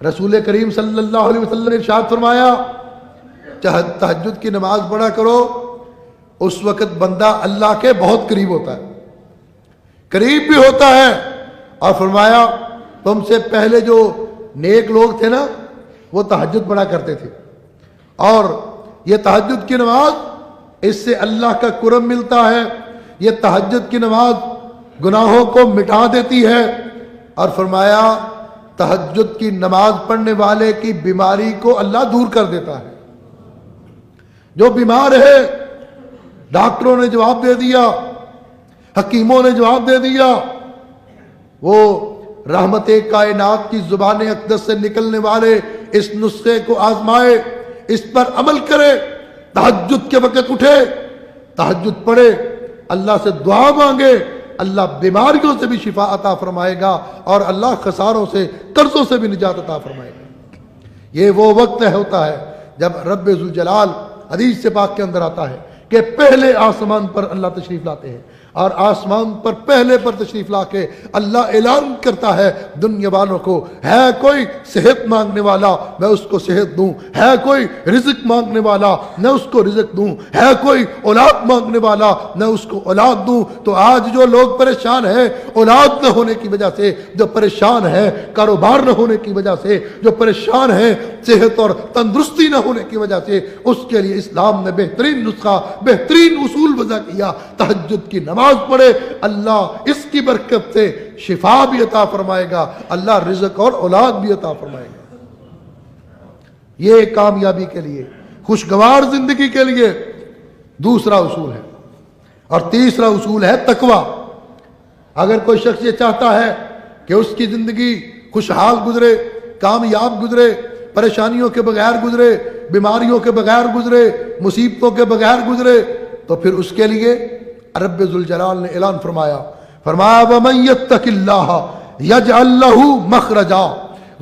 رسول کریم صلی اللہ علیہ وسلم نے ارشاد فرمایا تہجد کی نماز پڑھا کرو، اس وقت بندہ اللہ کے بہت قریب ہوتا ہے، قریب بھی ہوتا ہے۔ اور فرمایا تم سے پہلے جو نیک لوگ تھے نا وہ تہجد پڑھا کرتے تھے، اور یہ تہجد کی نماز اس سے اللہ کا قرب ملتا ہے، یہ تہجد کی نماز گناہوں کو مٹا دیتی ہے۔ اور فرمایا تہجد کی نماز پڑھنے والے کی بیماری کو اللہ دور کر دیتا ہے۔ جو بیمار ہے، ڈاکٹروں نے جواب دے دیا، حکیموں نے جواب دے دیا، وہ رحمت کائنات کی زبان اقدس سے نکلنے والے اس نسخے کو آزمائے، اس پر عمل کرے، تہجد کے وقت اٹھے، تہجد پڑھے، اللہ سے دعا مانگے، اللہ بیماریوں سے بھی شفا عطا فرمائے گا، اور اللہ خساروں سے، قرضوں سے بھی نجات عطا فرمائے گا۔ یہ وہ وقت ہوتا ہے جب رب ذوالجلال، حدیث سے پاک کے اندر آتا ہے کہ پہلے آسمان پر اللہ تشریف لاتے ہیں، اور آسمان پر پہلے پر تشریف لا کے اللہ اعلان کرتا ہے دنیا والوں کو، ہے کوئی صحت مانگنے والا میں اس کو صحت دوں، ہے کوئی رزق مانگنے والا میں اس کو رزق دوں، ہے کوئی اولاد مانگنے والا میں اس کو اولاد دوں۔ تو آج جو لوگ پریشان ہیں اولاد نہ ہونے کی وجہ سے، جو پریشان ہیں کاروبار نہ ہونے کی وجہ سے، جو پریشان ہیں صحت اور تندرستی نہ ہونے کی وجہ سے، اس کے لیے اسلام نے بہترین نسخہ، بہترین اصول وضع کیا، تہجد کی نماز پڑھے، اللہ اس کی برکت سے شفا بھی عطا فرمائے گا، اللہ رزق اور اولاد بھی عطا فرمائے گا۔ یہ کامیابی کے لیے، خوشگوار زندگی کے لیے دوسرا اصول ہے۔ اور تیسرا اصول ہے تقوی۔ اگر کوئی شخص یہ چاہتا ہے کہ اس کی زندگی خوشحال گزرے، کامیاب گزرے، پریشانیوں کے بغیر گزرے، بیماریوں کے بغیر گزرے، مصیبتوں کے بغیر گزرے، تو پھر اس کے لیے رب ذوالجلال نے اعلان فرمایا وَمَن يَتَّقِ اللَّهَ يَجْعَل لَّهُ مَخْرَجًا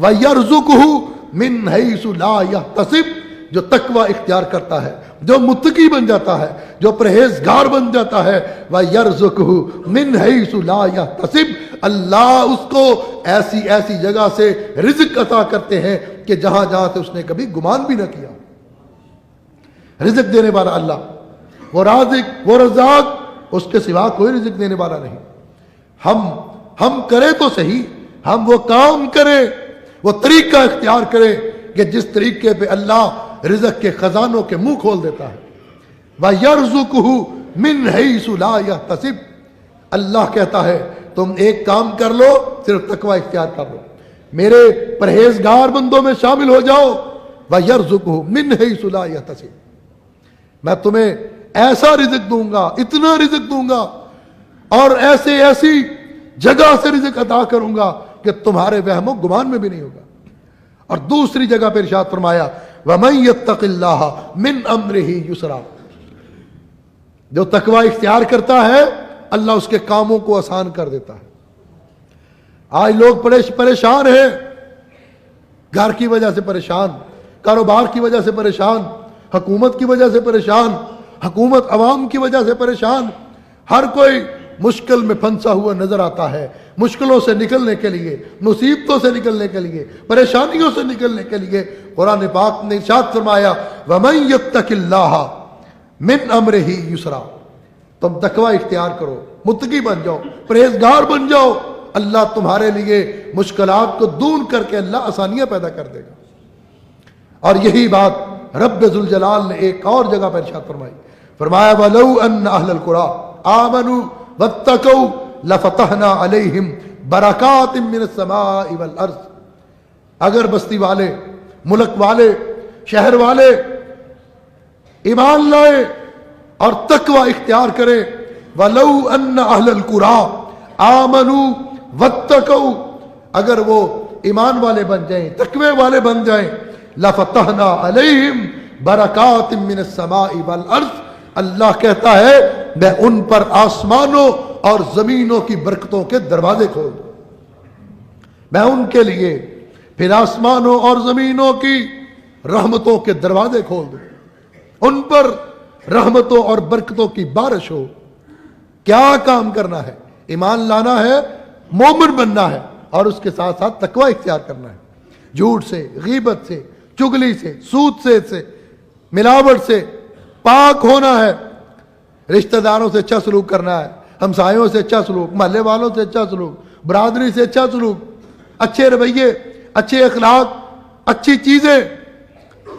وَيَرْزُقْهُ مِنْ حَيْثُ لَا يَحْتَسِبُ۔ جو تقوی اختیار کرتا ہے، جو متقی بن جاتا ہے، جو پرہیزگار بن جاتا ہے، وَيَرْزُقْهُ مِنْ حَيْثُ لَا يَحْتَسِبُ، اللہ اس کو ایسی ایسی جگہ سے رزق عطا کرتے ہیں کہ جہاں جہاں سے اس نے کبھی گمان بھی نہ کیا۔ رزق دینے والا اللہ، وہ رازق، وہ رزاق، اس کے سوا کوئی رزق دینے والا نہیں۔ ہم کریں تو صحیح، ہم وہ کام کریں، وہ طریقہ اختیار کریں کہ جس طریقے پہ اللہ رزق کے خزانوں کے منہ کھول دیتا ہے۔ وَيَرْزُقُهُ مِنْ حَيْثُ لَا يَحْتَسِبُ، اللہ کہتا ہے تم ایک کام کر لو، صرف تقوی اختیار کر لو، میرے پرہیزگار بندوں میں شامل ہو جاؤ۔ وَيَرْزُقُهُ مِنْ حَيْثُ لَا يَحْتَسِبُ، میں تمہیں ایسا رزق دوں گا، اتنا رزق دوں گا، اور ایسی جگہ سے رزق عطا کروں گا کہ تمہارے وہم و گمان میں بھی نہیں ہوگا۔ اور دوسری جگہ پہ ارشاد فرمایا وَمَن يَتَّقِ اللَّهَ مِنْ أَمْرِهِ يُسْرًا، جو تقوی اختیار کرتا ہے اللہ اس کے کاموں کو آسان کر دیتا ہے۔ آج لوگ پریشان ہیں، گھر کی وجہ سے پریشان، کاروبار کی وجہ سے پریشان، حکومت کی وجہ سے پریشان، حکومت عوام کی وجہ سے پریشان، ہر کوئی مشکل میں پھنسا ہوا نظر آتا ہے۔ مشکلوں سے نکلنے کے لیے، مصیبتوں سے نکلنے کے لیے، پریشانیوں سے نکلنے کے لیے قرآن پاک نے ارشاد فرمایا وَمَن يَتَّقِ اللَّهَ مِنْ أَمْرِهِ يُسْرًا، تم تقوی اختیار کرو، متقی بن جاؤ، پرہیزگار بن جاؤ، اللہ تمہارے لیے مشکلات کو دور کر کے اللہ آسانیاں پیدا کر دے گا۔ اور یہی بات رب ذوالجلال نے ایک اور جگہ پر ارشاد فرمایا وَلَوْ أَنَّ أَهْلَ الْقُرَىٰ آمَنُوا وَاتَّقَوْا لَفَتَحْنَا عَلَيْهِمْ بَرَكَاتٍ مِّنَ السَّمَاءِ وَالْأَرْضِ، اگر بستی والے، ملک والے، شہر والے ایمان لائے اور تقوی اختیار کرے، وَلَوْ أَنَّ أَهْلَ الْقُرَىٰ آمَنُوا وَاتَّقَوْا، اگر وہ ایمان والے بن جائیں، تقوی والے بن جائیں، لَفَتَحْنَا عَلَيْهِمْ بَرَكَاتٍ مِّنَ السَّمَاءِ وَالْأَرْضِ، اللہ کہتا ہے میں ان پر آسمانوں اور زمینوں کی برکتوں کے دروازے کھول دوں، میں ان کے لیے پھر آسمانوں اور زمینوں کی رحمتوں کے دروازے کھول دوں، ان پر رحمتوں اور برکتوں کی بارش ہو۔ کیا کام کرنا ہے؟ ایمان لانا ہے، مومن بننا ہے، اور اس کے ساتھ ساتھ تقوی اختیار کرنا ہے۔ جھوٹ سے، غیبت سے، چگلی سے، سود سے، ملاوٹ سے پاک ہونا ہے، رشتہ داروں سے اچھا سلوک کرنا ہے، ہمسایوں سے اچھا سلوک، محلے والوں سے اچھا سلوک، برادری سے اچھا سلوک، اچھے رویے، اچھے اخلاق، اچھی چیزیں،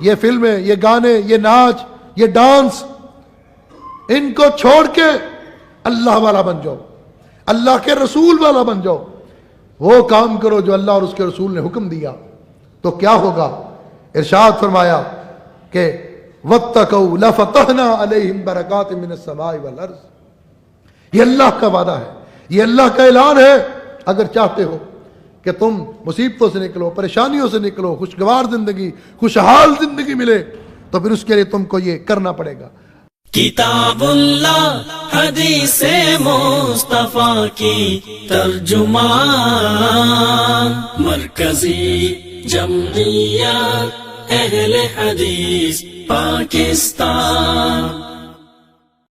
یہ فلمیں، یہ گانے، یہ ناچ، یہ ڈانس، ان کو چھوڑ کے اللہ والا بن جاؤ، اللہ کے رسول والا بن جاؤ، وہ کام کرو جو اللہ اور اس کے رسول نے حکم دیا، تو کیا ہوگا؟ ارشاد فرمایا کہ وَاتَّقَوْا لَفَتَحْنَا عَلَيْهِمْ بَرَكَاتٍ مِّنَ السَّمَاءِ وَالْأَرْضِ، یہ اللہ کا وعدہ ہے، یہ اللہ کا اعلان ہے۔ اگر چاہتے ہو کہ تم مصیبتوں سے نکلو، پریشانیوں سے نکلو، خوشگوار زندگی، خوشحال زندگی ملے، تو پھر اس کے لیے تم کو یہ کرنا پڑے گا۔ کتاب اللہ حدیث مصطفیٰ کی ترجمان، مرکزی جمعیت اہل حدیث پاکستان۔